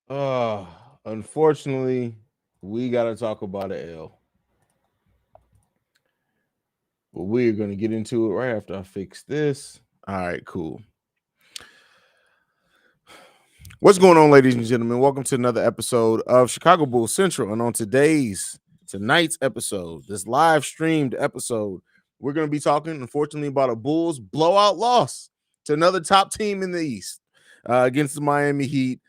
Uh, Unfortunately, we got to talk about an L. But we're going to get into it right after I fix this. All right, cool. What's going on, ladies and gentlemen? Welcome to another episode of Chicago Bulls Central. And on tonight's episode, this live streamed episode, we're going to be talking, unfortunately, about a Bulls blowout loss to another top team in the East against the Miami Heat.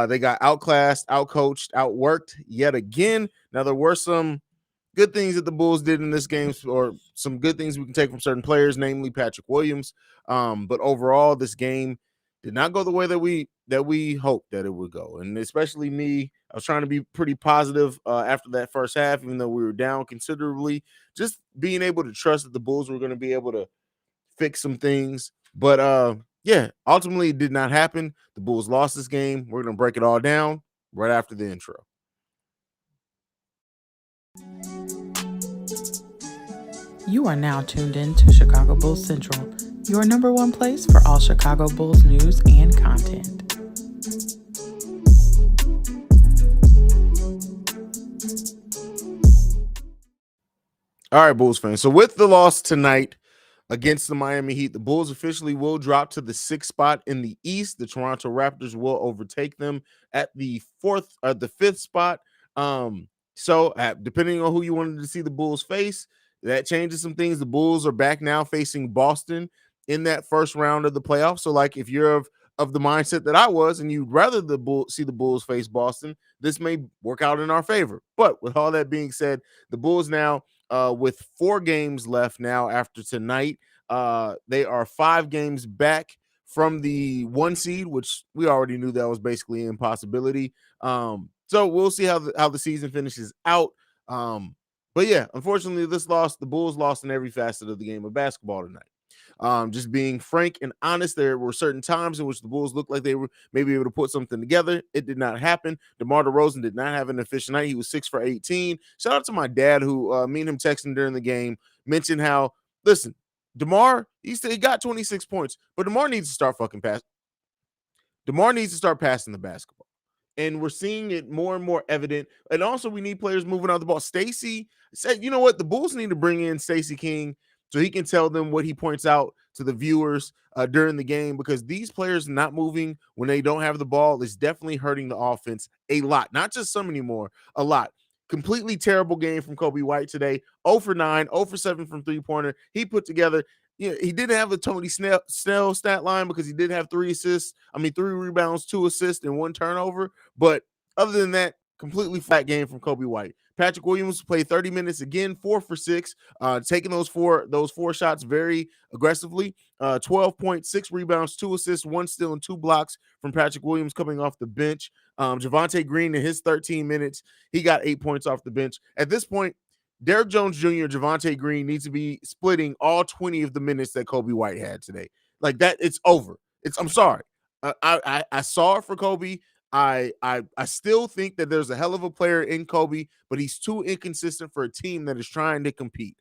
They got outclassed, outcoached, outworked yet again. Now, there were some good things that the Bulls did in this game, or some good things we can take from certain players, namely Patrick Williams. But overall, this game did not go the way that we hoped that it would go, and especially me. I was trying to be pretty positive after that first half, even though we were down considerably. Just being able to trust that the Bulls were going to be able to fix some things, but yeah, ultimately it did not happen. The Bulls lost this game. We're going to break it all down right after the intro. You are now tuned in to Chicago Bulls Central, your number one place for all Chicago Bulls news and content. All right, Bulls fans. So with the loss tonight against the Miami Heat, the Bulls officially will drop to the 6th spot in the East. The Toronto Raptors will overtake them at the 5th spot. Depending on who you wanted to see the Bulls face, that changes some things. The Bulls are back now facing Boston in that first round of the playoffs. So, like, if you're of the mindset that I was, and you'd rather see the Bulls face Boston, this may work out in our favor. But with all that being said, the Bulls now, with 4 games left now after tonight, they are 5 games back from the 1 seed, which we already knew that was basically an impossibility. So we'll see how the season finishes out. But yeah, unfortunately, the Bulls lost in every facet of the game of basketball tonight. Just being frank and honest, there were certain times in which the Bulls looked like they were maybe able to put something together. It did not happen. DeMar DeRozan did not have an efficient night. He was 6 for 18. Shout out to my dad, who me and him texting during the game, mentioned how, listen, DeMar, he got 26 points, but DeMar needs to start fucking passing. DeMar needs to start passing the basketball. And we're seeing it more and more evident. And also, we need players moving out the ball. Stacey said, you know what? The Bulls need to bring in Stacey King so he can tell them what he points out to the viewers during the game, because these players not moving when they don't have the ball is definitely hurting the offense a lot. Not just some anymore, a lot. Completely terrible game from Kobe White today. 0 for 9, 0 for 7 from three-pointer. He put together, he didn't have the Tony Snell stat line because he did have 3 rebounds, 2 assists, and 1 turnover. But other than that, completely flat game from Kobe White. Patrick Williams played 30 minutes again, 4 for 6, taking those four shots very aggressively. 12 points, 6 rebounds, 2 assists, 1 steal, and 2 blocks from Patrick Williams coming off the bench. Javonte Green, in his 13 minutes, he got 8 points off the bench. At this point, Derrick Jones Jr., Javonte Green needs to be splitting all 20 of the minutes that Kobe White had today. Like that, it's over. I'm sorry. I saw it for Kobe. I still think that there's a hell of a player in Kobe, but he's too inconsistent for a team that is trying to compete.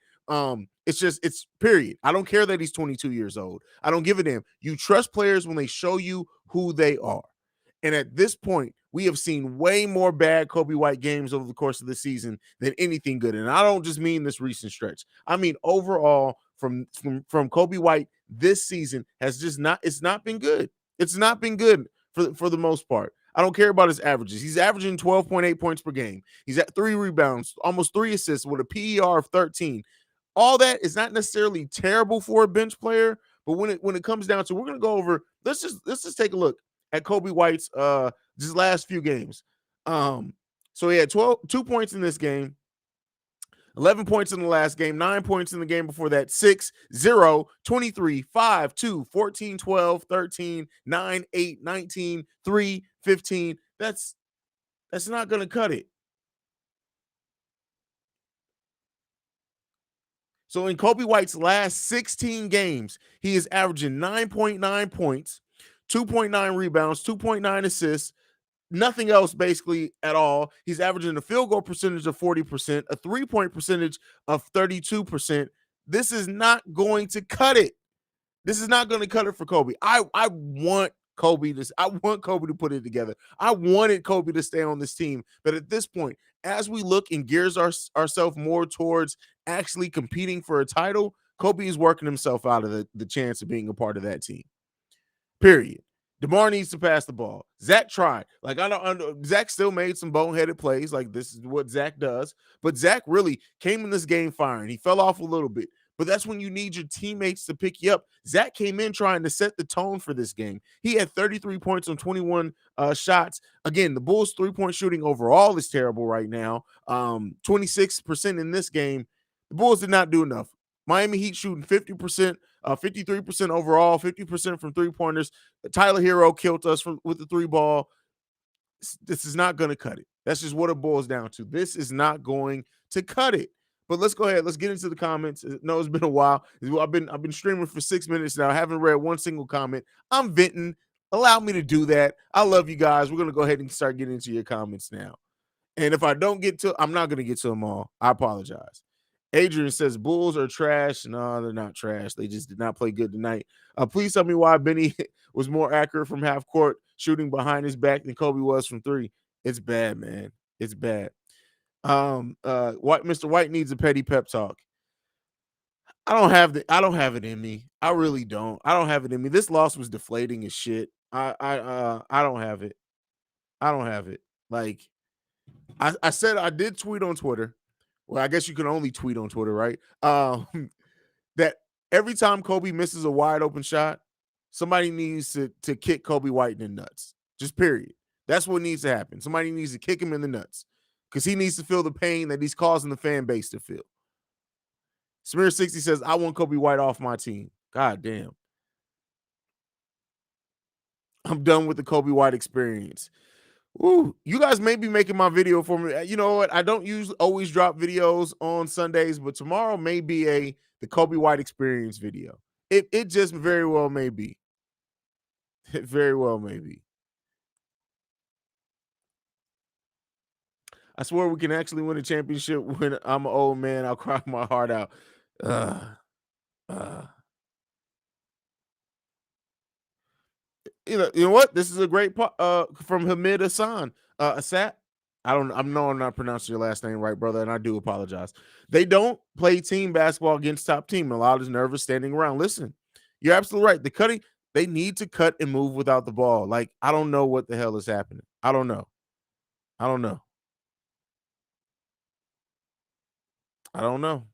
It's period. I don't care that he's 22 years old. I don't give a damn. You trust players when they show you who they are. And at this point, we have seen way more bad Kobe White games over the course of the season than anything good. And I don't just mean this recent stretch. I mean overall from Kobe White this season it's not been good. It's not been good for the most part. I don't care about his averages. He's averaging 12.8 points per game. He's at 3 rebounds, almost 3 assists with a PER of 13. All that is not necessarily terrible for a bench player, but when it comes down to, we're going to go over, let's just take a look at Kobe White's just last few games. So he had 2 points in this game, 11 points in the last game, 9 points in the game before that, 6, 0, 23, 5, 2, 14, 12, 13, 9, 8, 19, 3, 15. That's not going to cut it. So in Kobe White's last 16 games, he is averaging 9.9 points, 2.9 rebounds, 2.9 assists, nothing else basically at all. He's averaging a field goal percentage of 40%, a 3-point percentage of 32%. This is not going to cut it. This is not going to cut it for Kobe. I want Kobe to. I want Kobe to put it together. I wanted Kobe to stay on this team, but at this point, as we look and gears ourselves more towards actually competing for a title, Kobe is working himself out of the chance of being a part of that team. Period. DeMar needs to pass the ball. Zach tried. Like, I don't. Zach still made some boneheaded plays. Like, this is what Zach does. But Zach really came in this game firing. He fell off a little bit. But that's when you need your teammates to pick you up. Zach came in trying to set the tone for this game. He had 33 points on 21 shots. Again, the Bulls' three-point shooting overall is terrible right now. 26% in this game. The Bulls did not do enough. Miami Heat shooting 50%, 53% overall, 50% from three-pointers. Tyler Hero killed us with the three ball. This is not going to cut it. That's just what it boils down to. This is not going to cut it. But let's go ahead. Let's get into the comments. No, it's been a while. I've been streaming for 6 minutes now. I haven't read one single comment. I'm venting. Allow me to do that. I love you guys. We're going to go ahead and start getting into your comments now. And if I don't get to, I'm not going to get to them all. I apologize. Adrian says Bulls are trash. No, they're not trash. They just did not play good tonight. Please tell me why Benny was more accurate from half court shooting behind his back than Kobe was from three. It's bad, man. It's bad. Mr. White needs a petty pep talk. I don't have it in me. I really don't. I don't have it in me. This loss was deflating as shit. I don't have it. I don't have it. Like, I said, I did tweet on Twitter. Well, I guess you can only tweet on Twitter, right? That every time Kobe misses a wide open shot, somebody needs to kick Kobe White in the nuts. Just period. That's what needs to happen. Somebody needs to kick him in the nuts because he needs to feel the pain that he's causing the fan base to feel. Smear60 says, I want Kobe White off my team. God damn. I'm done with the Kobe White experience. Ooh, you guys may be making my video for me. You know what? I don't always drop videos on Sundays, but tomorrow may be the Kobe White experience video. It just very well may be. It very well may be. I swear we can actually win a championship when I'm an old man. I'll cry my heart out. You know what? This is a great from Hamid Hassan. Asat. I'm not pronouncing your last name right, brother, and I do apologize. They don't play team basketball against top team. A lot is nervous standing around. Listen, you're absolutely right. They need to cut and move without the ball. Like, I don't know what the hell is happening. I don't know. I don't know.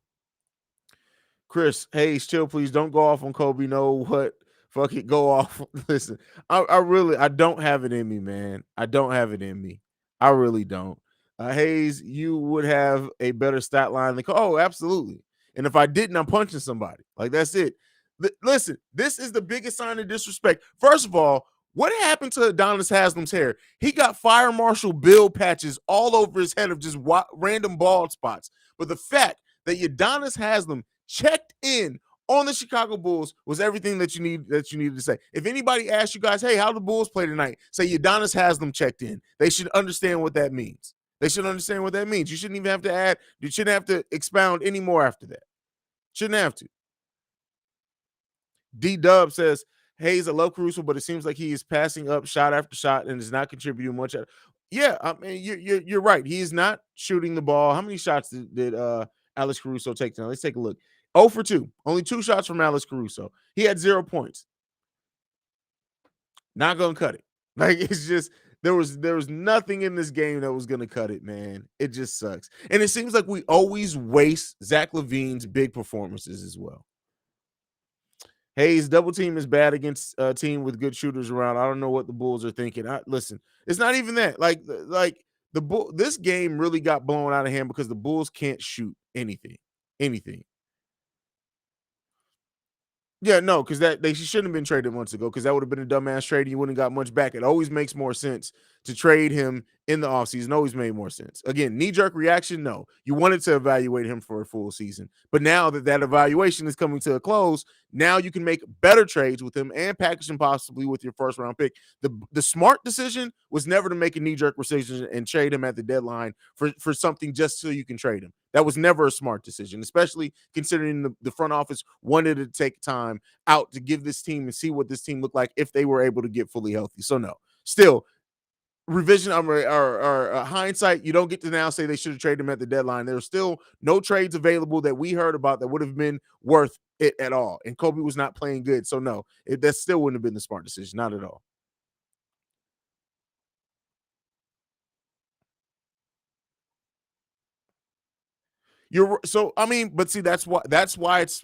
Chris, Haize, chill, please. Don't go off on Kobe. No, what? Fuck it, go off. Listen, I don't have it in me, man. I don't have it in me. I really don't. Haize, you would have a better stat line than oh, absolutely. And if I didn't, I'm punching somebody. Like, that's it. Listen, this is the biggest sign of disrespect. First of all, what happened to Adonis Haslam's hair? He got Fire Marshal Bill patches all over his head of just random bald spots. But the fact that Udonis Haslem checked in on the Chicago Bulls was everything that you needed to say. If anybody asks you guys, hey, how the Bulls play tonight? Say Udonis Haslem checked in. They should understand what that means. You shouldn't even have to add. You shouldn't have to expound any more after that. Shouldn't have to. D-Dub says, Haize, I love Caruso, but it seems like he is passing up shot after shot and is not contributing much. Yeah, I mean, you're right. He is not shooting the ball. How many shots did Alex Caruso take tonight? Let's take a look. 0 for 2. Only 2 shots from Alex Caruso. He had 0 points. Not gonna cut it. Like, it's just there was nothing in this game that was gonna cut it, man. It just sucks. And it seems like we always waste Zach LaVine's big performances as well. Haize, double team is bad against a team with good shooters around. I don't know what the Bulls are thinking. Listen, it's not even that. Like this game really got blown out of hand because the Bulls can't shoot anything. Yeah, no, because they shouldn't have been traded months ago because that would have been a dumbass trade and you wouldn't have got much back. It always makes more sense to trade him in the offseason always made more sense. Again, knee-jerk reaction, no. You wanted to evaluate him for a full season. But now that that evaluation is coming to a close, now you can make better trades with him and package him possibly with your first round pick. The smart decision was never to make a knee-jerk decision and trade him at the deadline for something just so you can trade him. That was never a smart decision, especially considering the front office wanted to take time out to give this team and see what this team looked like if they were able to get fully healthy. So no, still revision or hindsight, you don't get to now say they should have traded him at the deadline. There were still no trades available that we heard about that would have been worth it at all. And Kobe was not playing good. So no, that still wouldn't have been the smart decision. Not at all. You're so I mean, but see, that's why it's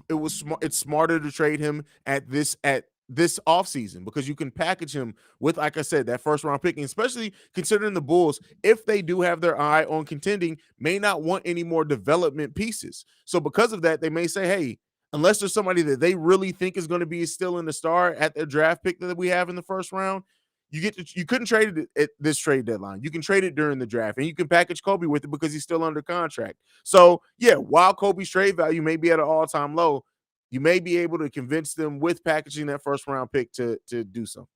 smarter to trade him at this offseason because you can package him with, like I said, that first round picking, especially considering the Bulls, if they do have their eye on contending, may not want any more development pieces. So because of that, they may say, hey, unless there's somebody that they really think is going to be still in the star at their draft pick that we have in the first round, you couldn't trade it at this trade deadline. You can trade it during the draft, and you can package Kobe with it because he's still under contract. So yeah, while Kobe's trade value may be at an all-time low, you may be able to convince them with packaging that first round pick to do something.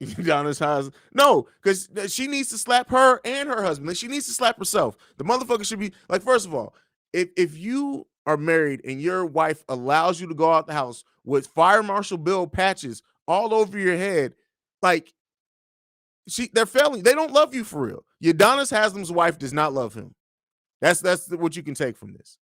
Giannis has no, because she needs to slap her and her husband. She needs to slap herself. The motherfucker should be like, first of all, if you are married and your wife allows you to go out the house with fire marshal bill patches all over your head, like they're failing. They don't love you for real. Udonis Haslam's wife does not love him. That's what you can take from this.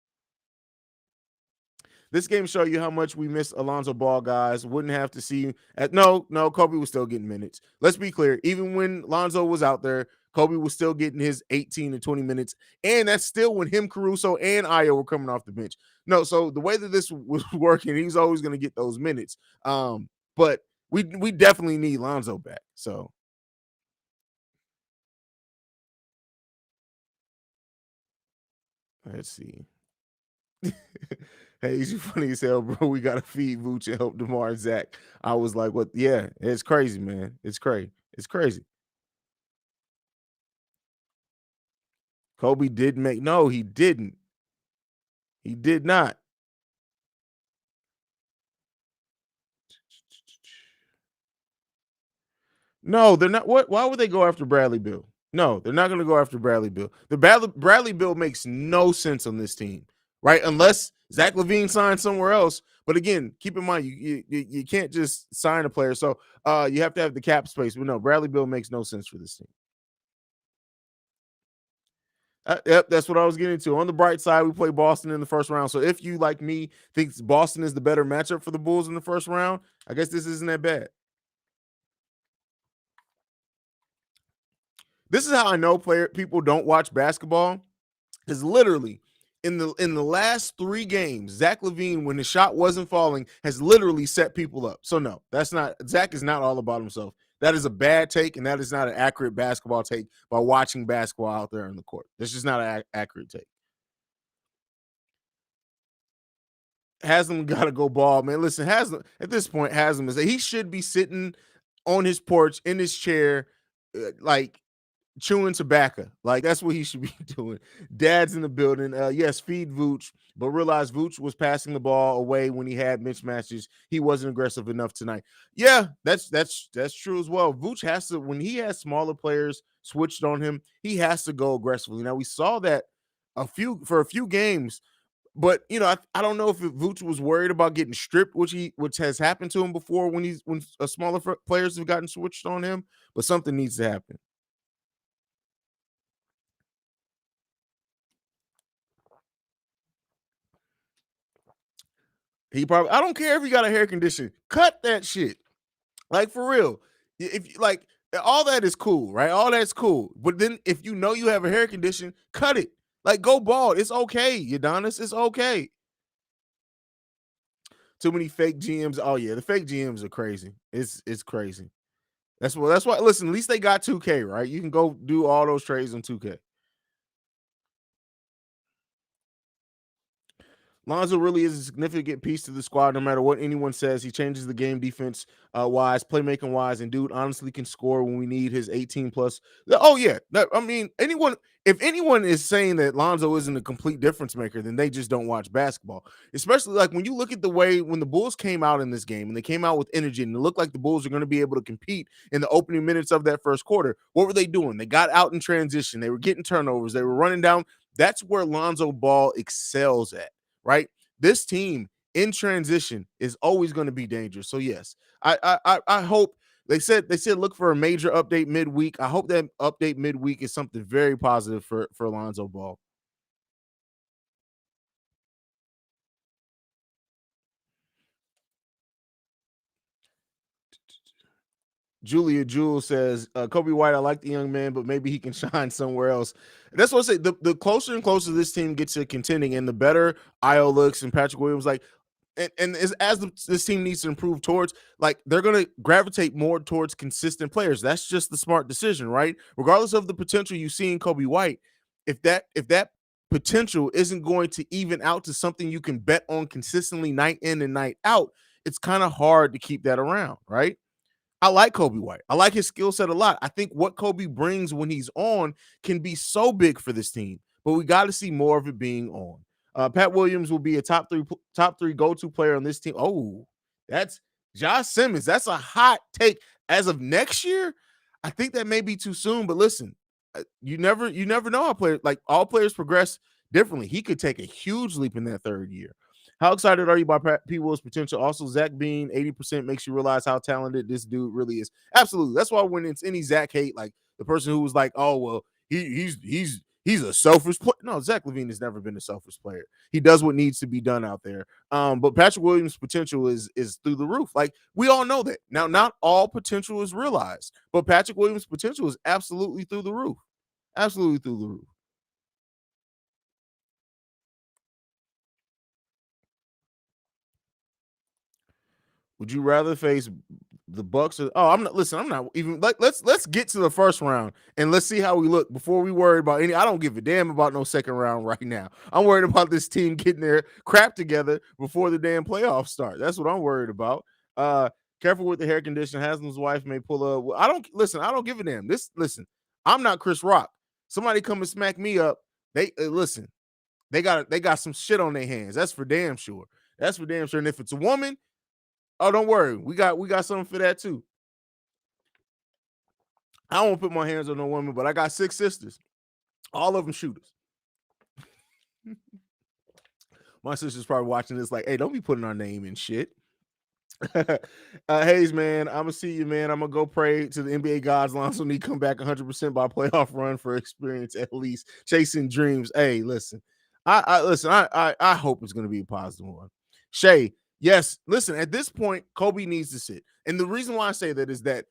This game show you how much we miss Alonzo Ball, guys. Wouldn't have to see no, Kobe was still getting minutes. Let's be clear. Even when Lonzo was out there, Kobe was still getting his 18 to 20 minutes. And that's still when him, Caruso, and Ayo were coming off the bench. No, so the way that this was working, he's always going to get those minutes. But we definitely need Lonzo back. So let's see. Hey, you funny as hell, bro. We gotta feed Vooch and help Demar and Zach. I was like, what? Yeah, it's crazy, man. It's crazy. It's crazy. Kobe did make no, he didn't. He did not. No, they're not. What? Why would they go after Bradley Bill? No, they're not going to go after Bradley Bill. The Bradley Bill makes no sense on this team, right? Unless Zach LaVine signs somewhere else. But again, keep in mind you can't just sign a player, so you have to have the cap space. But no, Bradley Bill makes no sense for this team. Yep, that's what I was getting to. On the bright side, we play Boston in the first round. So if you, like me, thinks Boston is the better matchup for the Bulls in the first round, I guess this isn't that bad. This is how I know people don't watch basketball. Is literally in the last 3 games, Zach LaVine, when the shot wasn't falling, has literally set people up. So no, that's not Zach is not all about himself. That is a bad take, and that is not an accurate basketball take by watching basketball out there in the court. This is not an accurate take. Haslam got to go ball, man. Listen, Haslam at this point, Haslam is he should be sitting on his porch in his chair, like chewing tobacco. Like that's what he should be doing. Dad's in the building. Yes, feed Vooch, but realize Vooch was passing the ball away when he had mismatches. He wasn't aggressive enough tonight. Yeah, that's true as well. Vooch has to when he has smaller players switched on him, he has to go aggressively. Now we saw that for a few games. But I don't know if Vooch was worried about getting stripped, which has happened to him before when smaller players have gotten switched on him. But something needs to happen. I don't care if you got a hair condition, cut that shit. Like for real. If you like all that is cool, right? All that's cool. But then if you know you have a hair condition, cut it. Like go bald. It's okay, Udonis. It's okay. Too many fake GMs. Oh yeah, the fake GMs are crazy. It's crazy. That's why listen, at least they got 2K, right? You can go do all those trades on 2K. Lonzo really is a significant piece to the squad. No matter what anyone says, he changes the game defense wise, playmaking wise, and dude honestly can score when we need his 18 plus. Oh yeah, I mean anyone. If anyone is saying that Lonzo isn't a complete difference maker, then they just don't watch basketball. Especially like when you look at the way when the Bulls came out in this game and they came out with energy and it looked like the Bulls are going to be able to compete in the opening minutes of that first quarter. What were they doing? They got out in transition. They were getting turnovers. They were running down. That's where Lonzo Ball excels at, right? This team in transition is always going to be dangerous. So yes, I hope they said look for a major update midweek. I hope that update midweek is something very positive for Lonzo Ball. Julia Jewell says, Kobe White, I like the young man, but maybe he can shine somewhere else. That's what I say. The closer and closer this team gets to contending, and the better Io looks and Patrick Williams, like, and this team needs to improve towards, like, they're going to gravitate more towards consistent players. That's just the smart decision, right? Regardless of the potential you see in Kobe White, if that potential isn't going to even out to something you can bet on consistently night in and night out, it's kind of hard to keep that around, right? I like Kobe White. I like his skill set a lot. I think what Kobe brings when he's on can be so big for this team, but we got to see more of it being on. Pat Williams will be a top three go-to player on this team. Oh, that's Josh Simmons. That's a hot take. As of next year, I think that may be too soon. But listen, you never know how players, like, all players progress differently. He could take a huge leap in that third year. How excited are you by P. Will's potential? Also, Zach being 80% makes you realize how talented this dude really is. Absolutely. That's why when it's any Zach hate, like the person who was like, "Oh well, he's a selfish player." No, Zach LaVine has never been a selfish player. He does what needs to be done out there. But Patrick Williams' potential is through the roof. Like, we all know that. Now, not all potential is realized, but Patrick Williams' potential is absolutely through the roof. Absolutely through the roof. Would you rather face the Bucks or, oh, I'm not, listen, I'm not even like, let's get to the first round and let's see how we look before we worry about any. I don't give a damn about no second round right now. I'm worried about this team getting their crap together before the damn playoffs start. That's what I'm worried about. Careful with the hair condition. Haslam's wife may pull up. Well, I don't listen, I don't give a damn. Listen, I'm not Chris Rock. Somebody come and smack me up. They listen, they got some shit on their hands. That's for damn sure. That's for damn sure. And if it's a woman, oh, don't worry. We got something for that too. I don't want to put my hands on no woman, but I got 6 sisters. All of them shooters. My sister's probably watching this like, hey, don't be putting our name in shit. Haize, man, I'm gonna see you, man. I'm gonna go pray to the NBA gods. Lonzo need come back 100% by playoff run for experience, at least chasing dreams. Hey, listen, I listen. I hope it's gonna be a positive one. Shay, yes, listen. At this point, Kobe needs to sit, and the reason why I say that is that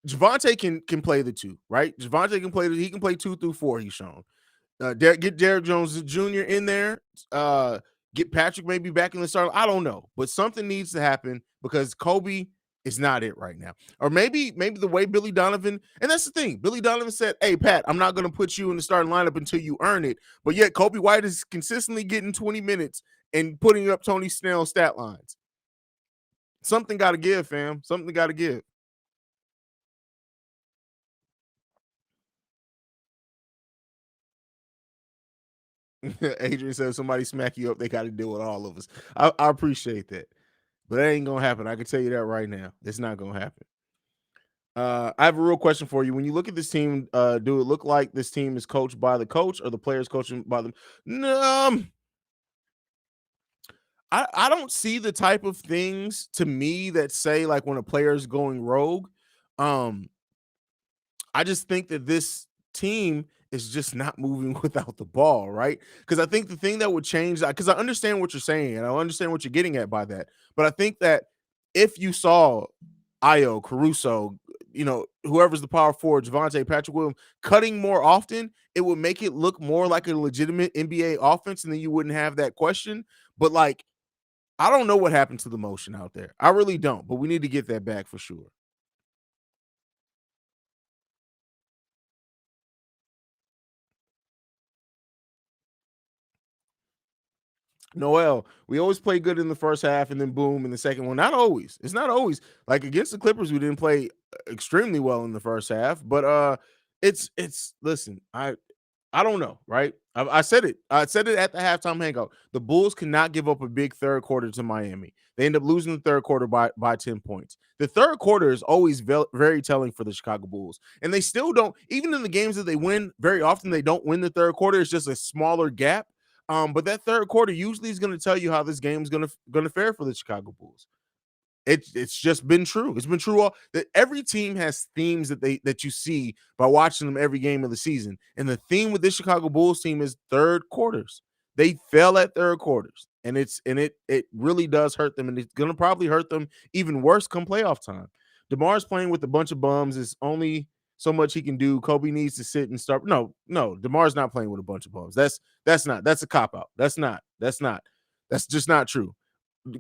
Javante can play the two, right? Javante can play. He can play 2 through 4. He's shown. Get Derrick Jones Jr. in there. Get Patrick maybe back in the start. I don't know, but something needs to happen because Kobe is not it right now. Or maybe the way Billy Donovan, and that's the thing. Billy Donovan said, "Hey Pat, I'm not going to put you in the starting lineup until you earn it." But yet Kobe White is consistently getting 20 minutes and putting up Tony Snell stat lines. Something got to give, fam. Something got to give. Adrian says somebody smack you up, they got to deal with all of us. I appreciate that, but that ain't gonna happen. I can tell you that right now. It's not gonna happen. I have a real question for you. When you look at this team, do it look like this team is coached by the coach or the players coaching by them? No, I don't see the type of things to me that say like when a player is going rogue. Um, I just think that this team is just not moving without the ball, right? Because I think the thing that would change that, because I understand what you're saying and I understand what you're getting at by that. But I think that if you saw Io, Caruso, whoever's the power forward, Javante, Patrick Williams, cutting more often, it would make it look more like a legitimate NBA offense, and then you wouldn't have that question. But like, I don't know what happened to the motion out there. I really don't, but we need to get that back for sure. Noel, we always play good in the first half and then boom in the second one. Not always. It's not always. Like against the Clippers, we didn't play extremely well in the first half, but it's listen, I don't know, right? I said it. I said it at the halftime hangout. The Bulls cannot give up a big third quarter to Miami. They end up losing the third quarter by 10 points. The third quarter is always very telling for the Chicago Bulls. And they still don't, even in the games that they win, very often they don't win the third quarter. It's just a smaller gap. But that third quarter usually is going to tell you how this game is going to fare for the Chicago Bulls. It's just been true. It's been true all that every team has themes that you see by watching them every game of the season. And the theme with this Chicago Bulls team is third quarters. They fell at third quarters. And it really does hurt them. And it's gonna probably hurt them even worse come playoff time. DeMar's playing with a bunch of bums. It's only so much he can do. Kobe needs to sit and start. No, DeMar's not playing with a bunch of bums. That's a cop-out. That's just not true.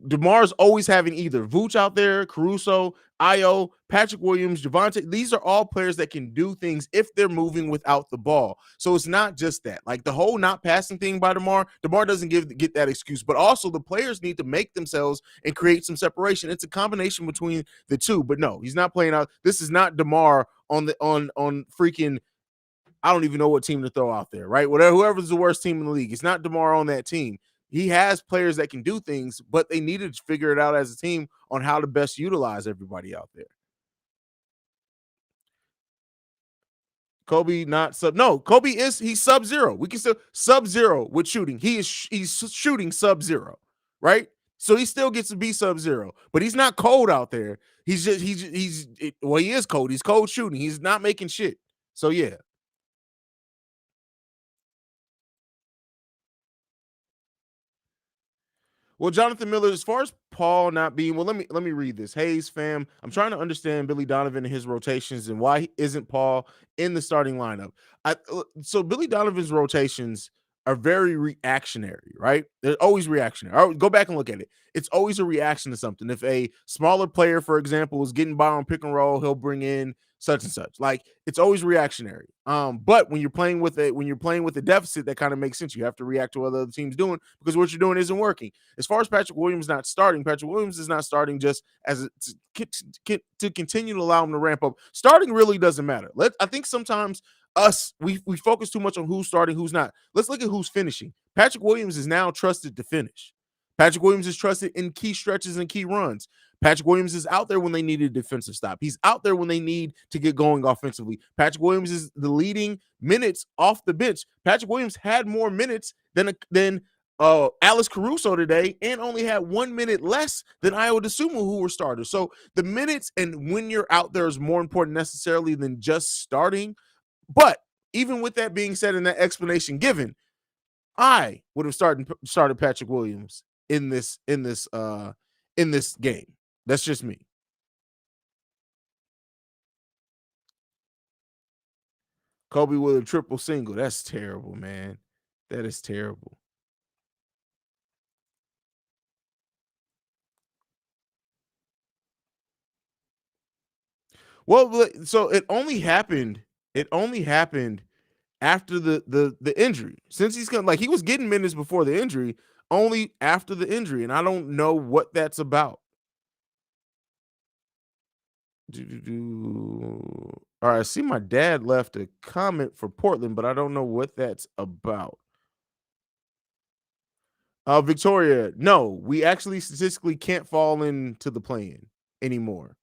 DeMar's always having either Vooch out there, Caruso, Io, Patrick Williams, Javante. These are all players that can do things if they're moving without the ball. So it's not just that. Like the whole not passing thing by DeMar doesn't get that excuse, but also the players need to make themselves and create some separation. It's a combination between the two. But no, he's not playing out. This is not DeMar on freaking, I don't even know what team to throw out there, right? Whoever's the worst team in the league. It's not DeMar on that team. He has players that can do things, but they needed to figure it out as a team on how to best utilize everybody out there. Kobe not sub. No, he's sub-zero. We can still sub-zero with shooting. He's shooting sub-zero, right? So he still gets to be sub-zero, but he's not cold out there. He is cold. He's cold shooting. He's not making shit. So yeah. Well, Jonathan Miller, as far as Paul not being, well, let me read this. Haize fam, I'm trying to understand Billy Donovan and his rotations and why isn't Paul in the starting lineup. So Billy Donovan's rotations are very reactionary, right? They're always reactionary. Go back and look at it. It's always a reaction to something. If a smaller player, for example, is getting by on pick and roll, he'll bring in such and such. Like it's always reactionary. But when you're playing with a deficit, that kind of makes sense. You have to react to what other teams doing because what you're doing isn't working. As far as Patrick Williams not starting, Patrick Williams is not starting just as to continue to allow him to ramp up. Starting really doesn't matter. I think sometimes we focus too much on who's starting, who's not. Let's look at who's finishing. Patrick Williams is now trusted to finish. Patrick Williams is trusted in key stretches and key runs. Patrick Williams is out there when they need a defensive stop. He's out there when they need to get going offensively. Patrick Williams is the leading minutes off the bench. Patrick Williams had more minutes than Alex Caruso today and only had 1 minute less than Iowa DeSumo, who were starters. So the minutes and when you're out there is more important necessarily than just starting. But even with that being said and that explanation given, I would have started Patrick Williams in this game. That's just me. Kobe with a triple single. That's terrible, man. That is terrible. Well, so it only happened after the injury. Since he's like he was getting minutes before the injury, only after the injury, and I don't know what that's about. All right, I see my dad left a comment for Portland, but I don't know what that's about. Victoria, no, we actually statistically can't fall into the play-in anymore.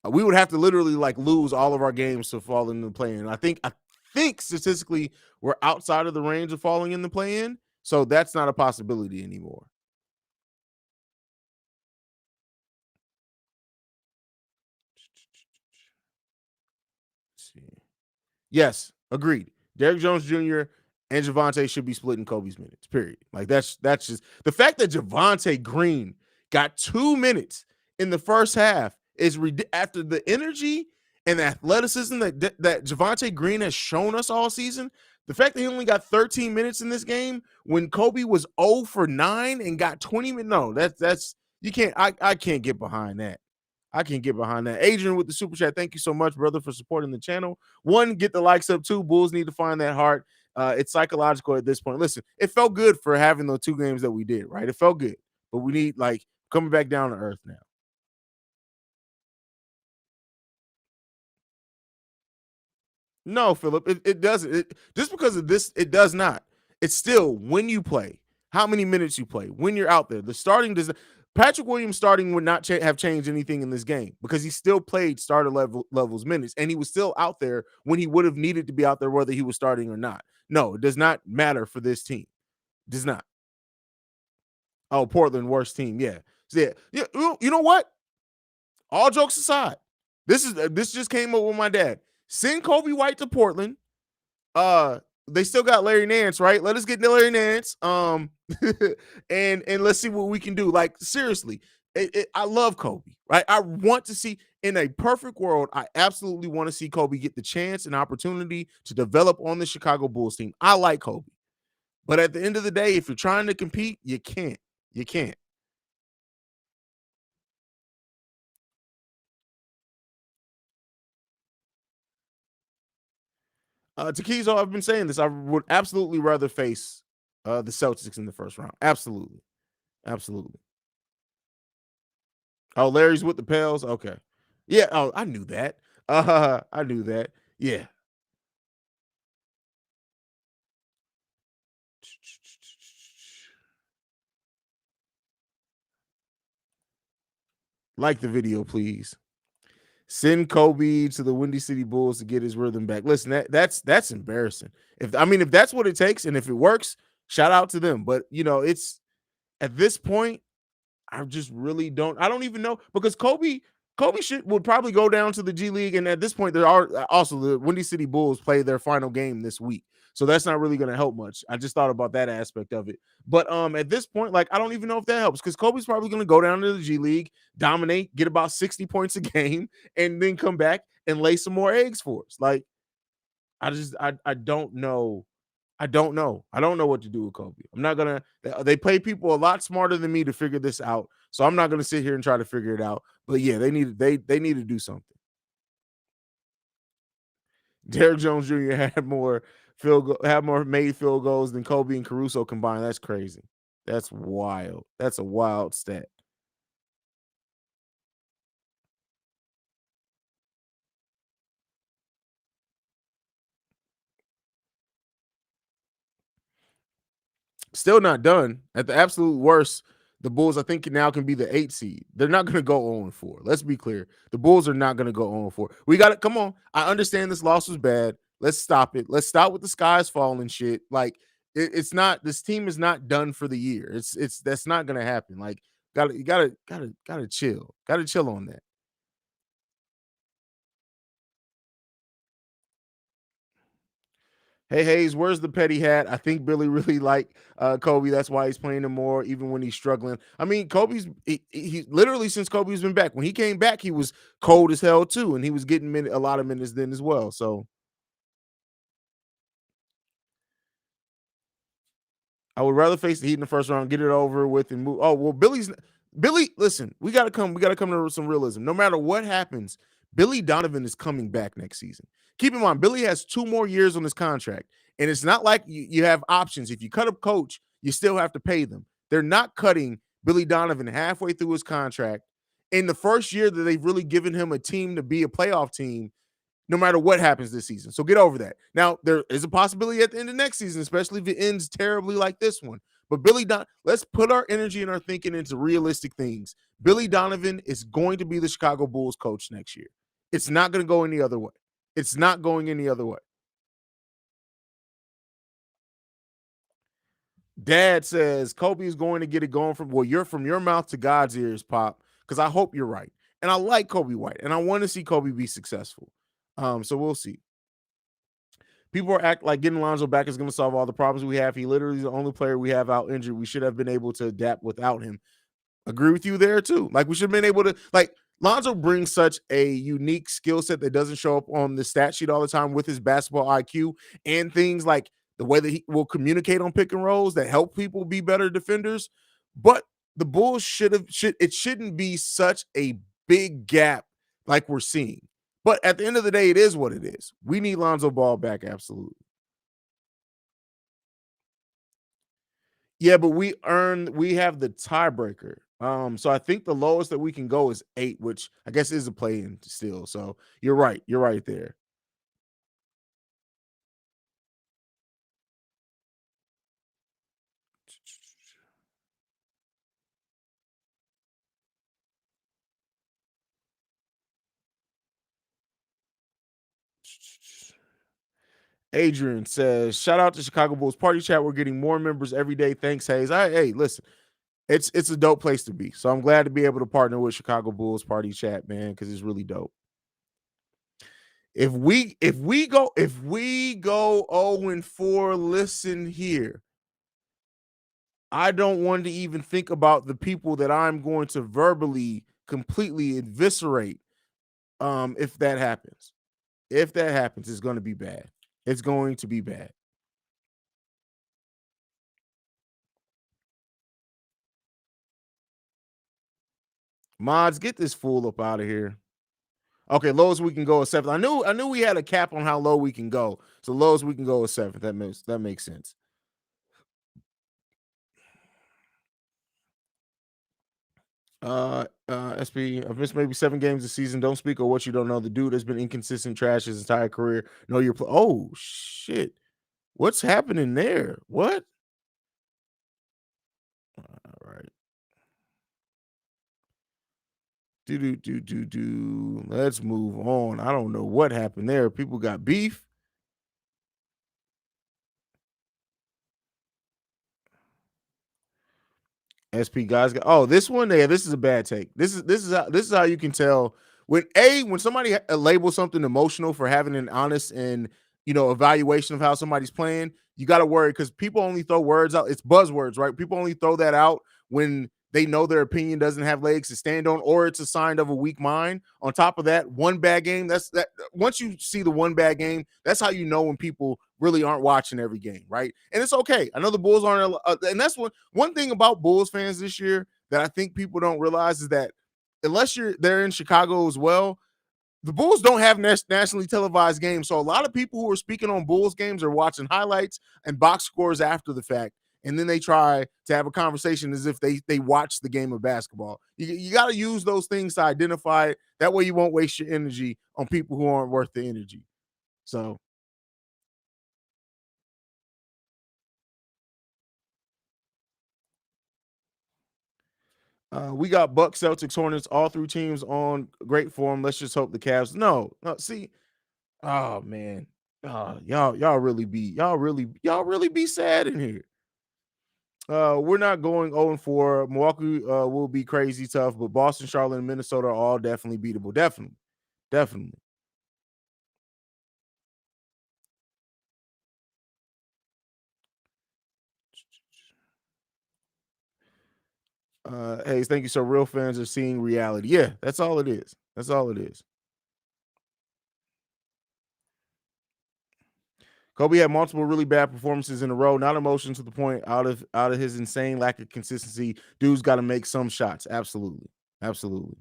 We would have to literally like lose all of our games to fall into the play-in. I think statistically we're outside of the range of falling in the play-in, so that's not a possibility anymore. Let's see. Yes, agreed. Derrick Jones Jr. and Javante should be splitting Kobe's minutes. Period. Like that's just the fact that Javante Green got 2 minutes in the first half is after the energy and the athleticism that Javante Green has shown us all season. The fact that he only got 13 minutes in this game when Kobe was 0 for 9 and got 20 minutes. No, that's you can't. I can't get behind that. I can get behind that. Adrian with the super chat. Thank you so much, brother, for supporting the channel. 1, get the likes up. 2, Bulls need to find that heart. It's psychological at this point. Listen, it felt good for having the 2 games that we did, right? It felt good, but we need like coming back down to earth now. No, Philip, it doesn't. Just because of this, it does not. It's still when you play, how many minutes you play, when you're out there. The starting does. Patrick Williams starting would not have changed anything in this game because he still played starter levels minutes and he was still out there when he would have needed to be out there whether he was starting or not. No, it does not matter for this team. It does not. Oh, Portland worst team. Yeah. So, yeah. Yeah. You know what? All jokes aside, this just came up with my dad. Send Kobe White to Portland. They still got Larry Nance, right? Let us get Larry Nance. And let's see what we can do. Like seriously, I love Kobe, right? I want to see in a perfect world. I absolutely want to see Kobe get the chance and opportunity to develop on the Chicago Bulls team. I like Kobe, but at the end of the day, if you're trying to compete, you can't. You can't. Takizo, I've been saying this. I would absolutely rather face the Celtics in the first round. Absolutely, absolutely. Oh, Larry's with the Pels. Okay, yeah. Oh, I knew that. I knew that. Yeah. Like the video, please. Send Kobe to the Windy City Bulls to get his rhythm back. Listen, that's embarrassing. If that's what it takes, and if it works, shout out to them. But it's at this point, I just really don't. I don't even know because Kobe would probably go down to the G League, and at this point, there are also the Windy City Bulls play their final game this week, so that's not really going to help much. I just thought about that aspect of it, but at this point, like I don't even know if that helps because Kobe's probably going to go down to the G League, dominate, get about 60 points a game, and then come back and lay some more eggs for us. Like I don't know. I don't know. I don't know what to do with Kobe. I'm not gonna. They play people a lot smarter than me to figure this out. So I'm not gonna sit here and try to figure it out. But yeah, they need to do something. Derrick Jones Jr. had more made field goals than Kobe and Caruso combined. That's crazy. That's wild. That's a wild stat. Still not done. At the absolute worst, the Bulls, I think, now can be the 8 seed. They're not going to go 0-4. Let's be clear. The Bulls are not going to go 0-4. We got it. Come on. I understand this loss was bad. Let's stop it. Let's stop with the skies falling shit. Like it's not. This team is not done for the year. It's that's not going to happen. Like gotta chill. Gotta chill on that. Hey Haize, where's the petty hat? I think Billy really like Kobe. That's why he's playing him more, even when he's struggling. I mean, he literally since Kobe's been back. When he came back, he was cold as hell too, and he was getting a lot of minutes then as well. So I would rather face the Heat in the first round, get it over with, and move. Oh well, Billy. Listen, we got to come to some realism. No matter what happens, Billy Donovan is coming back next season. Keep in mind, Billy has 2 more years on his contract, and it's not like you have options. If you cut a coach, you still have to pay them. They're not cutting Billy Donovan halfway through his contract in the first year that they've really given him a team to be a playoff team no matter what happens this season. So get over that. Now, there is a possibility at the end of next season, especially if it ends terribly like this one. But let's put our energy and our thinking into realistic things. Billy Donovan is going to be the Chicago Bulls coach next year. It's not going to go any other way. It's not going any other way. Dad says Kobe is going to get it going from your mouth to God's ears, Pop. Because I hope you're right. And I like Kobe White, and I want to see Kobe be successful. So we'll see. People are act like getting Lonzo back is going to solve all the problems we have. He literally is the only player we have out injured. We should have been able to adapt without him. Agree with you there too. Like we should have been able to Lonzo brings such a unique skill set that doesn't show up on the stat sheet all the time with his basketball IQ and things like the way that he will communicate on pick and rolls that help people be better defenders. But the Bulls it shouldn't be such a big gap like we're seeing. But at the end of the day, it is what it is. We need Lonzo Ball back, absolutely. Yeah, but we have the tiebreaker. So I think the lowest that we can go is 8, which I guess is a play-in still. So you're right. You're right there. Adrian says, "Shout out to Chicago Bulls Party Chat. We're getting more members every day. Thanks, Haize. Hey, listen, it's a dope place to be. So I'm glad to be able to partner with Chicago Bulls Party Chat, man, because it's really dope. If we go 0-4, listen here. I don't want to even think about the people that I'm going to verbally completely eviscerate. If that happens, it's going to be bad. It's going to be bad. Mods, get this fool up out of here. Okay, lowest we can go is 7th. I knew we had a cap on how low we can go. So lowest we can go is 7th. That makes sense. SP, I've missed maybe 7 games this season. Don't speak of what you don't know. The dude has been inconsistent trash his entire career. Know your oh shit. What's happening there? What? All right. Do. Let's move on. I don't know what happened there. People got beef. SP guys got this one there. This is a bad take. This is how you can tell when somebody labels something emotional for having an honest and evaluation of how somebody's playing. You got to worry because people only throw words out. It's buzzwords, right? People only throw that out when they know their opinion doesn't have legs to stand on, or it's a sign of a weak mind. On top of that, one bad game. That's that. Once you see the one bad game, that's how you know when people really aren't watching every game, right? And it's okay. I know the Bulls aren't, and that's one thing about Bulls fans this year that I think people don't realize is that unless you're there in Chicago as well, the Bulls don't have nationally televised games. So a lot of people who are speaking on Bulls games are watching highlights and box scores after the fact. And then they try to have a conversation as if they watch the game of basketball. You got to use those things to identify it. That way you won't waste your energy on people who aren't worth the energy. So we got Bucks, Celtics, Hornets, all 3 teams on great form. Let's just hope the Cavs. No, see, oh man, y'all really be sad in here. We're not going 0-4. Milwaukee will be crazy tough, but Boston, Charlotte, and Minnesota are all definitely beatable. Definitely, definitely. Hey, thank you. So real fans are seeing reality. Yeah, that's all it is. That's all it is. Kobe had multiple really bad performances in a row, not emotion to the point out of his insane lack of consistency. Dude's got to make some shots. Absolutely. Absolutely.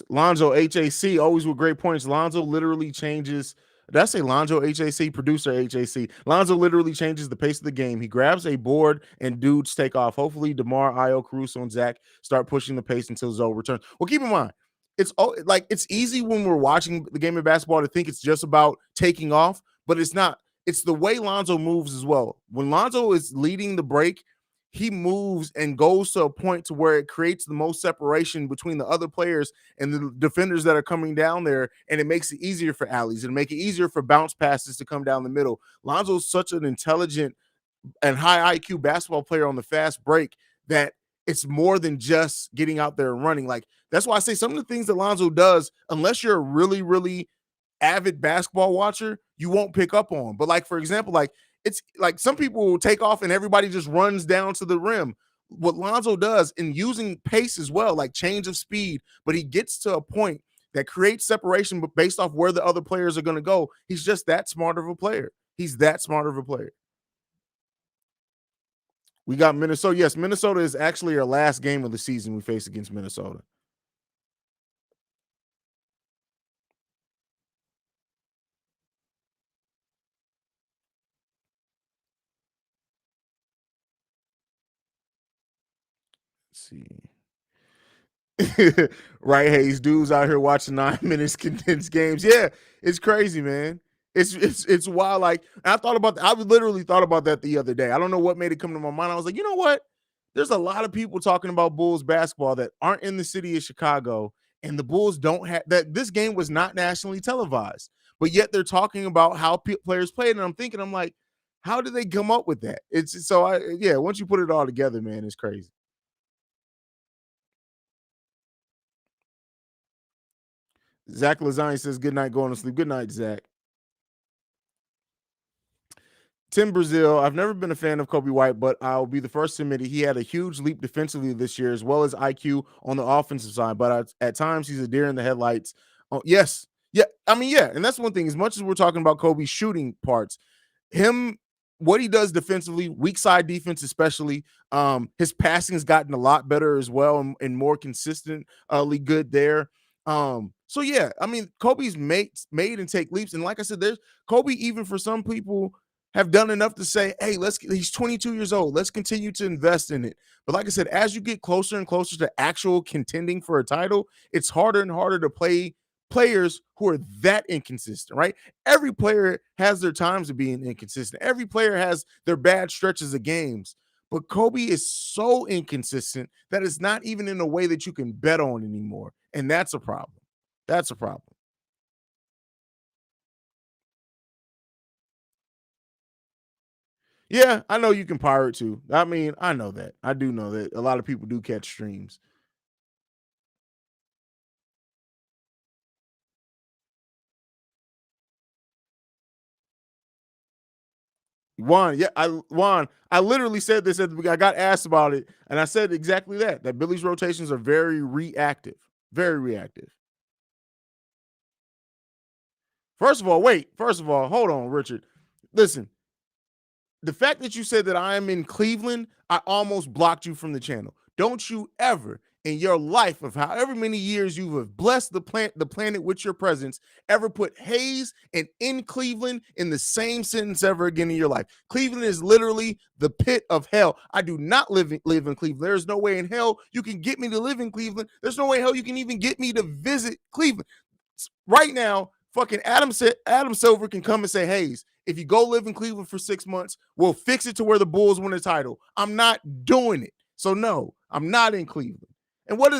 Lonzo HAC always with great points. Lonzo literally changes. Did I say Lonzo HAC? Producer HAC. Lonzo literally changes the pace of the game. He grabs a board and dudes take off. Hopefully, DeMar, Io, Caruso, and Zach start pushing the pace until Zoe returns. Well, keep in mind, it's easy when we're watching the game of basketball to think it's just about taking off, but it's not. It's the way Lonzo moves as well. When Lonzo is leading the break, he moves and goes to a point to where it creates the most separation between the other players and the defenders that are coming down there, and it makes it easier for alleys and make it easier for bounce passes to come down the middle. Lonzo's such an intelligent and high IQ basketball player on the fast break that it's more than just getting out there and running. Like that's why I say some of the things that Lonzo does, unless you're a really, really avid basketball watcher, you won't pick up on. But like for example, like it's like some people will take off and everybody just runs down to the rim. What Lonzo does in using pace as well, like change of speed, but he gets to a point that creates separation, but based off where the other players are going to go. He's just that smart of a player. He's that smart of a player. We got Minnesota. Yes, Minnesota is actually our last game of the season we face against Minnesota. Let's see. Right, Haize, dudes out here watching 9 minutes condensed games. Yeah, it's crazy, man. It's wild. Like I thought about that. I literally thought about that the other day. I don't know what made it come to my mind. I was like, you know what? There's a lot of people talking about Bulls basketball that aren't in the city of Chicago, and the Bulls don't have that. This game was not nationally televised, but yet they're talking about how players played. And I'm thinking, I'm like, how did they come up with that? It's so I yeah. Once you put it all together, man, it's crazy. Zach Lazine says, good night, going to sleep. Good night, Zach. Tim Brazil, I've never been a fan of Kobe White, but I'll be the first to admit it. He had a huge leap defensively this year, as well as IQ on the offensive side. But at times, he's a deer in the headlights. Oh, yes. Yeah. I mean, yeah. And that's one thing. As much as we're talking about Kobe's shooting parts, him what he does defensively, weak side defense especially, his passing has gotten a lot better as well and more consistently good there. So yeah, I mean, Kobe's made and take leaps, and like I said, there's Kobe. Even for some people, have done enough to say, hey, he's 22 years old. Let's continue to invest in it. But like I said, as you get closer and closer to actual contending for a title, it's harder and harder to play players who are that inconsistent, right? Every player has their times of being inconsistent. Every player has their bad stretches of games. But Kobe is so inconsistent that it's not even in a way that you can bet on anymore. And that's a problem. That's a problem. Yeah, I know you can pirate too. I mean, I know that. I do know that a lot of people do catch streams. Juan, yeah, I literally said this at the beginning. I got asked about it, and I said exactly that. That Billy's rotations are very reactive. Very reactive. First of all, wait. First of all, hold on, Richard. Listen, the fact that you said that I am in Cleveland, I almost blocked you from the channel. Don't you ever in your life of however many years you have blessed the planet with your presence ever put Haize and in Cleveland in the same sentence ever again in your life. Cleveland is literally the pit of hell. I do not live in Cleveland. There's no way in hell you can get me to live in Cleveland. There's no way in hell you can even get me to visit Cleveland right now. Fucking Adam Silver can come and say, Haize, if you go live in Cleveland for 6 months, we'll fix it to where the Bulls win the title. I'm not doing it. So no, I'm not in Cleveland. And what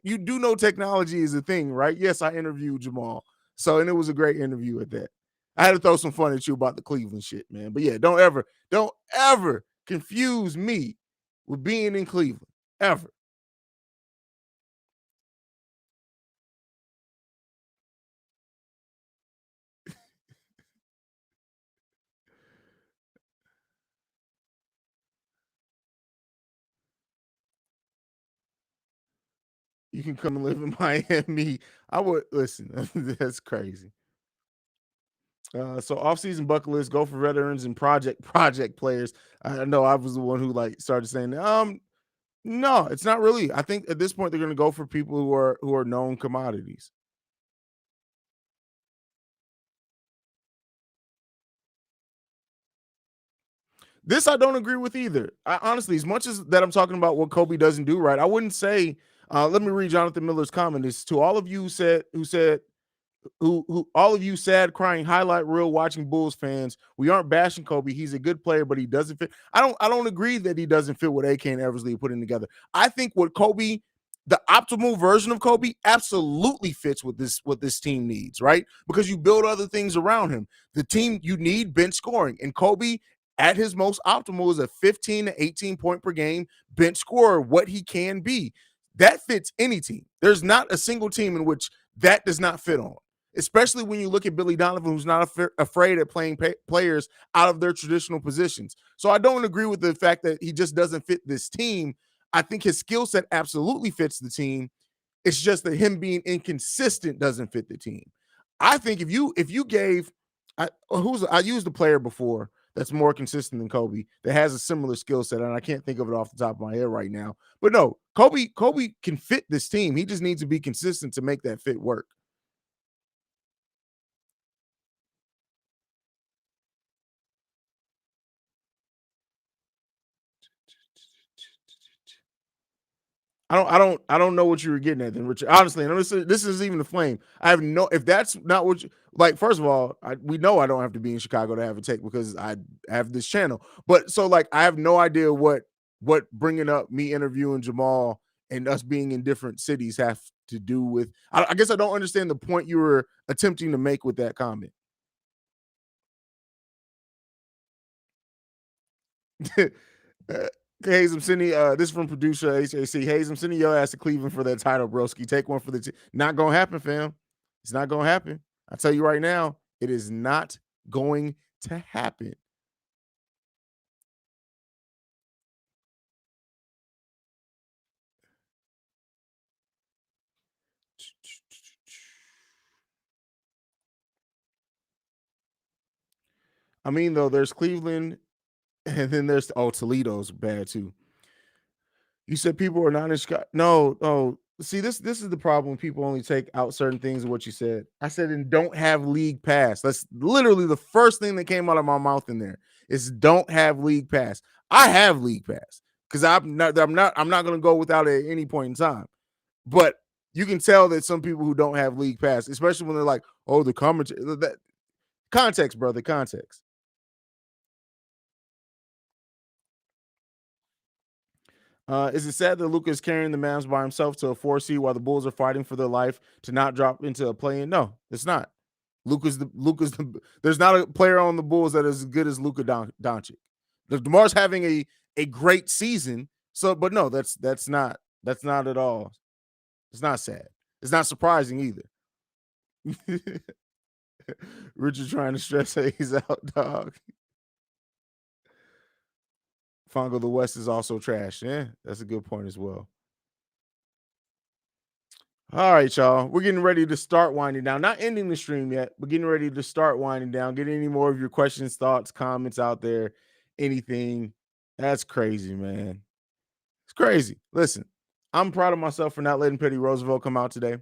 you do know technology is a thing, right? Yes, I interviewed Jamal. So and it was a great interview at that. I had to throw some fun at you about the Cleveland shit, man. But yeah, don't ever confuse me with being in Cleveland. Ever. You can come and live in Miami. I would listen. That's crazy. So off-season bucket list, go for veterans and project players. I know I was the one who like started saying, no, it's not really. I think at this point they're going to go for people who are known commodities. This I don't agree with either. I, honestly, as much as that I'm talking about what Kobe doesn't do right, I wouldn't say. Let me read Jonathan Miller's comment. Is to all of you who said who all of you sad crying highlight reel watching Bulls fans, we aren't bashing Kobe. He's a good player, but he doesn't fit. I don't agree that he doesn't fit what AK and Eversley are putting together. I think what Kobe, the optimal version of Kobe, absolutely fits what this team needs, right? Because you build other things around him. The team you need bench scoring. And Kobe at his most optimal is a 15 to 18 point per game bench scorer, what he can be. That fits any team. There's not a single team in which that does not fit on, especially when you look at Billy Donovan, who's not afraid of playing players out of their traditional positions. So I don't agree with the fact that he just doesn't fit this team. I think his skill set absolutely fits the team. It's just that him being inconsistent doesn't fit the team. I think if you gave I used a player before that's more consistent than Kobe that has a similar skill set, and I can't think of it off the top of my head right now. But no, Kobe can fit this team. He just needs to be consistent to make that fit work. I don't know what you were getting at then, Richard. Honestly, and this is even the flame. I have no, if that's not what you like. First of all, we know I don't have to be in Chicago to have a take because I have this channel. But so like, I have no idea what bringing up me interviewing Jamal and us being in different cities have to do with. I guess I don't understand the point you were attempting to make with that comment. Haize, I'm sending this is from producer HAC. Haize, I'm sending your ass to Cleveland for that title, broski. Take one for the not gonna happen, fam. It's not gonna happen. I tell you right now, it is not going to happen. I mean, though, there's Cleveland, and then there's Toledo's bad too. You said people are not in Chicago. No, oh, see, this is the problem. People only take out certain things of what you said. I said, and don't have league pass. That's literally the first thing that came out of my mouth in there is don't have league pass. I have league pass because I'm not going to go without it at any point in time. But you can tell that some people who don't have league pass, especially when they're like, oh, the commentary, that context, brother, context. Is it sad that Luka is carrying the Mavs by himself to a 4 seed while the Bulls are fighting for their life to not drop into a play-in? No, it's not. There's not a player on the Bulls that is as good as Luka Doncic. DeMar's having a great season. So, but no, that's not at all. It's not sad. It's not surprising either. Richard trying to stress Haize out, dog. Fongo the West is also trash. Yeah, that's a good point as well. All right, y'all. We're getting ready to start winding down. Not ending the stream yet, but getting ready to start winding down. Get any more of your questions, thoughts, comments out there, anything. That's crazy, man. It's crazy. Listen, I'm proud of myself for not letting Petty Roosevelt come out today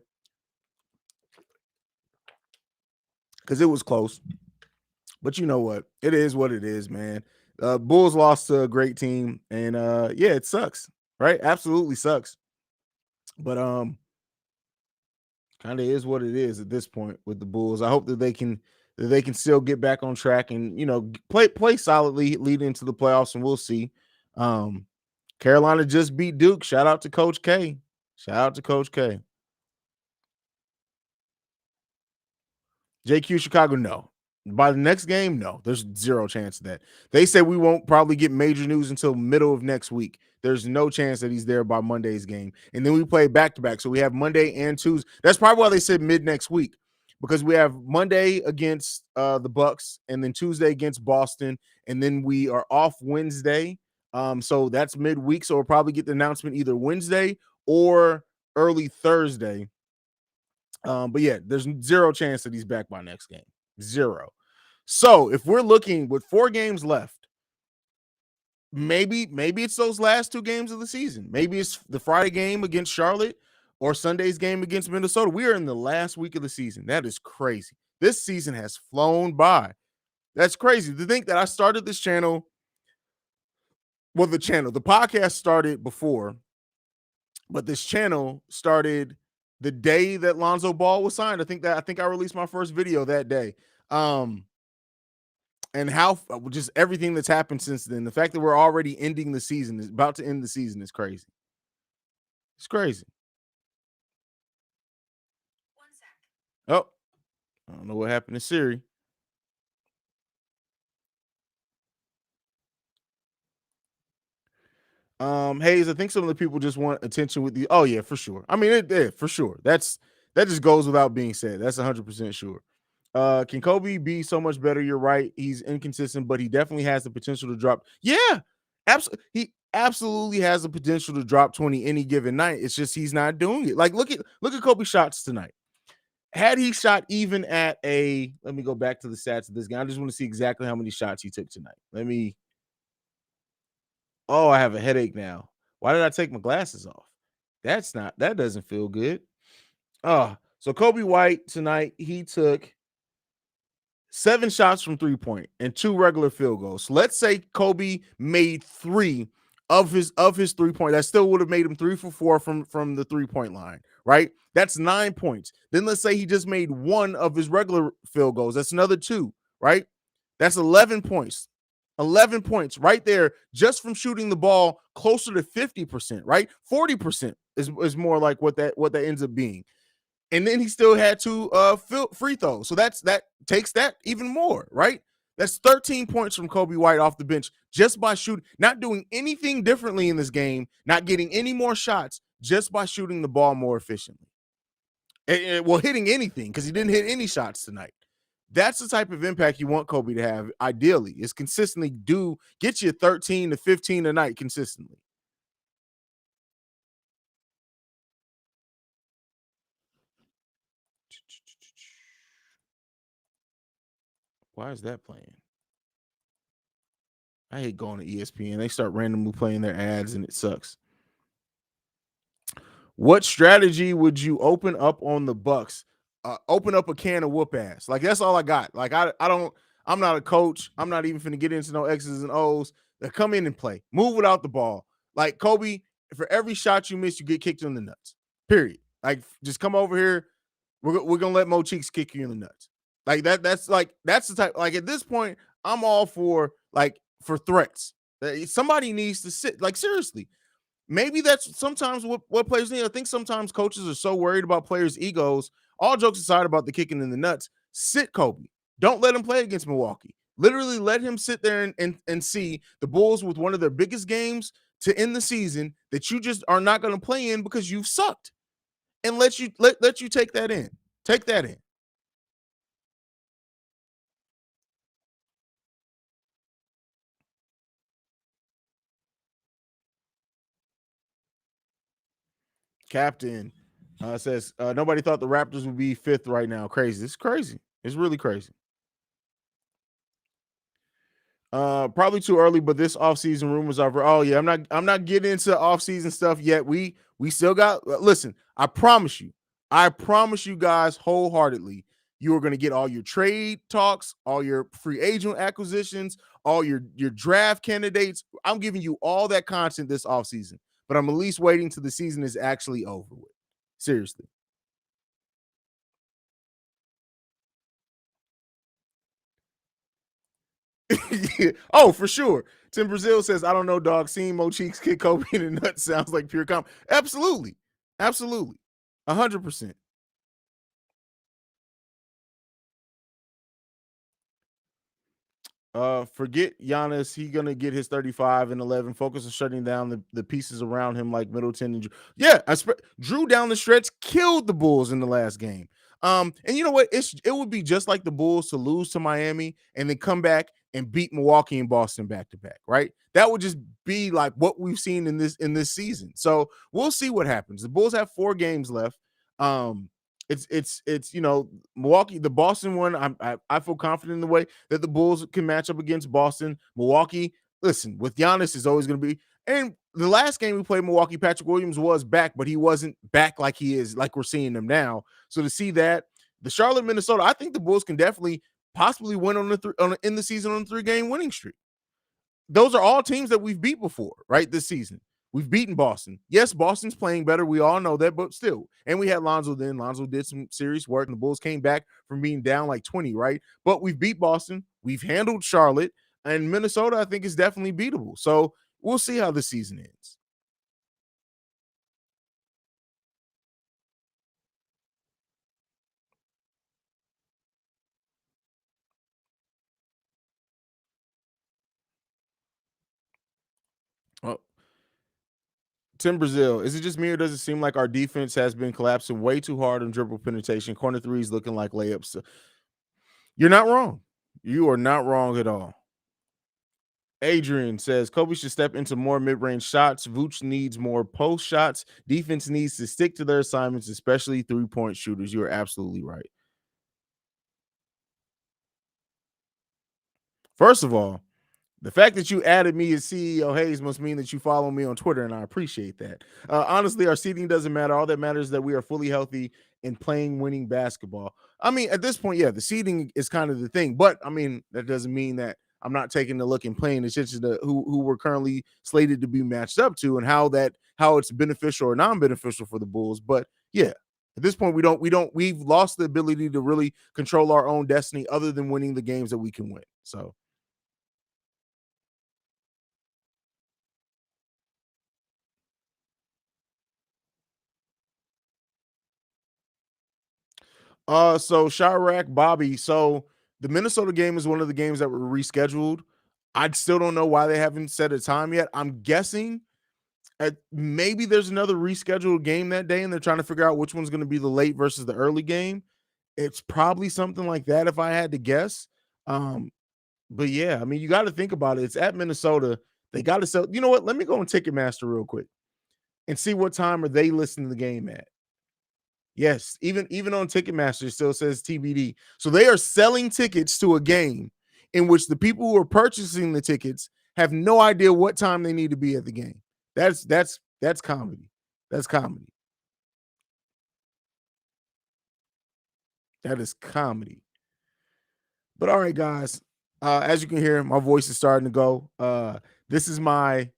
because it was close. But you know what? It is what it is, man. Bulls lost to a great team, and yeah, it sucks, right? Absolutely sucks. But kind of is what it is at this point with the Bulls. I hope that they can still get back on track and play solidly lead into the playoffs, and we'll see. Carolina just beat Duke. Shout out to Coach K. Shout out to Coach K. JQ Chicago, no. By the next game, no. There's zero chance of that. They say we won't probably get major news until middle of next week. There's no chance that he's there by Monday's game. And then we play back-to-back. So we have Monday and Tuesday. That's probably why they said mid next week, because we have Monday against the Bucks and then Tuesday against Boston. And then we are off Wednesday. So that's midweek. So we'll probably get the announcement either Wednesday or early Thursday. But yeah, there's zero chance that he's back by next game. Zero. So if we're looking with 4 games left, maybe it's those last 2 games of the season. Maybe it's the Friday game against Charlotte or Sunday's game against Minnesota. We are in the last week of the season. That is crazy. This season has flown by. That's crazy to think that I started this channel. Well, the podcast started before, but this channel started the day that Lonzo Ball was signed. I think I released my first video that day. And how just everything that's happened since then. The fact that we're already ending the season, is about to end the season, is crazy. It's crazy. Oh, I don't know what happened to Siri. Haize, I think some of the people just want attention with the. Oh yeah, for sure. I mean, for sure. That just goes without being said. That's 100% sure. Can Kobe be so much better? You're right. He's inconsistent, but he definitely has the potential to drop. Yeah, absolutely. He absolutely has the potential to drop 20 any given night. It's just he's not doing it. Like look at Kobe's shots tonight. Had he shot even at a, let me go back to the stats of this game. I just want to see exactly how many shots he took tonight. Oh, I have a headache now. Why did I take my glasses off? That doesn't feel good. So Kobe White tonight, he took 7 shots from 3-point and 2 regular field goals. So let's say Kobe made 3 of his 3-point. That still would have made him 3 for 4 from the 3-point line, right? That's 9 points. Then let's say he just made one of his regular field goals. That's another 2, right? That's 11 points. 11 points right there just from shooting the ball closer to 50%, right? 40% is more like what that ends up being. And then he still had 2 free throws. So that takes that even more, right? That's 13 points from Kobe White off the bench just by shooting, not doing anything differently in this game, not getting any more shots, just by shooting the ball more efficiently. Well, hitting anything, because he didn't hit any shots tonight. That's the type of impact you want Kobe to have, ideally, is consistently get you 13 to 15 a night consistently. Why is that playing? I hate going to ESPN. They start randomly playing their ads and it sucks. What strategy would you open up on the Bucks? Open up a can of whoop ass. Like, that's all I got. Like, I'm not a coach. I'm not even finna get into no X's and O's. They come in and play. Move without the ball. Like, Kobe, for every shot you miss, you get kicked in the nuts. Period. Like, just come over here. We're gonna let Mo Cheeks kick you in the nuts. Like that's the type. Like, at this point, I'm all for threats. Somebody needs to sit. Like, seriously, maybe that's sometimes what players need. I think sometimes coaches are so worried about players' egos. All jokes aside about the kicking in the nuts, sit Kobe. Don't let him play against Milwaukee. Literally let him sit there and see the Bulls with one of their biggest games to end the season that you just are not going to play in because you've sucked. And let you take that in. Take that in. Captain says nobody thought the Raptors would be 5th right now. Crazy. It's crazy. It's really crazy. Probably too early, but this offseason rumors are. Oh yeah, I'm not getting into offseason stuff yet. We still got. Listen, I promise you guys wholeheartedly, you are going to get all your trade talks, all your free agent acquisitions, all your draft candidates. I'm giving you all that content this offseason, but I'm at least waiting till the season is actually over with. Seriously. Oh, for sure. Tim Brazil says, I don't know, dog. Seeing Mo Cheeks kick Kobe in the nuts sounds like pure comedy. Absolutely. Absolutely. 100%. Forget Giannis. He gonna get his 35 and 11. Focus on shutting down the pieces around him like Middleton and Drew. Yeah, Drew down the stretch killed the Bulls in the last game. And you know what? It would be just like the Bulls to lose to Miami and then come back and beat Milwaukee and Boston back to back, right? That would just be like what we've seen in this season. So we'll see what happens. The Bulls have 4 games left. It's Milwaukee, the Boston one. I feel confident in the way that the Bulls can match up against Boston. Milwaukee, listen, with Giannis is always going to be. And the last game we played Milwaukee, Patrick Williams was back, but he wasn't back like he is, like we're seeing him now. So to see that, the Charlotte, Minnesota, I think the Bulls can definitely possibly win in the season on a 3-game winning streak. Those are all teams that we've beat before, right? This season. We've beaten Boston. Yes, Boston's playing better. We all know that, but still. And we had Lonzo then. Lonzo did some serious work, and the Bulls came back from being down like 20, right? But we've beat Boston. We've handled Charlotte. And Minnesota, I think, is definitely beatable. So we'll see how the season ends. Oh, Tim Brazil, is it just me or does it seem like our defense has been collapsing way too hard on dribble penetration? Corner threes looking like layups. You're not wrong. You are not wrong at all. Adrian says Kobe should step into more mid-range shots. Vooch needs more post shots. Defense needs to stick to their assignments, especially 3-point shooters. You are absolutely right. First of all, the fact that you added me as CEO Haize must mean that you follow me on Twitter, and I appreciate that. Honestly, our seeding doesn't matter. All that matters is that we are fully healthy and playing winning basketball. I mean, at this point, yeah, the seeding is kind of the thing, but I mean, that doesn't mean that I'm not taking a look and paying attention to who we're currently slated to be matched up to and how it's beneficial or non-beneficial for the Bulls. But yeah, at this point, we've lost the ability to really control our own destiny other than winning the games that we can win. So so Chirac, Bobby. So the Minnesota game is one of the games that were rescheduled. I still don't know why they haven't set a time yet. I'm guessing maybe there's another rescheduled game that day, and they're trying to figure out which one's going to be the late versus the early game. It's probably something like that if I had to guess. Um, but yeah, I mean, you got to think about it. It's at Minnesota. They got to sell. You know what? Let me go on Ticketmaster real quick and see what time are they listing the game at. Yes, even on Ticketmaster, it still says TBD. So they are selling tickets to a game in which the people who are purchasing the tickets have no idea what time they need to be at the game. That's comedy. That's comedy. That is comedy. But all right, guys. As you can hear, my voice is starting to go. This is my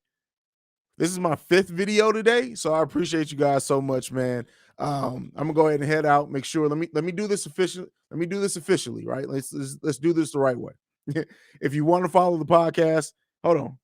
fifth video today, so I appreciate you guys so much, man. I'm gonna go ahead and head out. Make sure let me do this officially. Let me do this officially, right? Let's do this the right way. If you want to follow the podcast, hold on.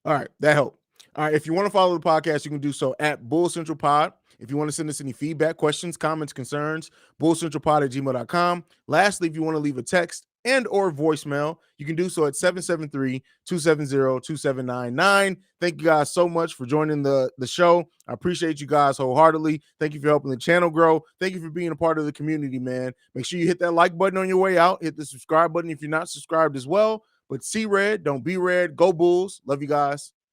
All right, that helped. All right, if you want to follow the podcast, you can do so at Bull Central Pod. If you want to send us any feedback, questions, comments, concerns, bullcentralpod@gmail.com. Lastly, if you want to leave a text and or voicemail, you can do so at 773-270-2799. Thank you guys so much for joining the show. I appreciate you guys wholeheartedly. Thank you for helping the channel grow. Thank you for being a part of the community, man. Make sure you hit that like button on your way out. Hit the subscribe button if you're not subscribed as well. But see red, don't be red. Go Bulls. Love you guys.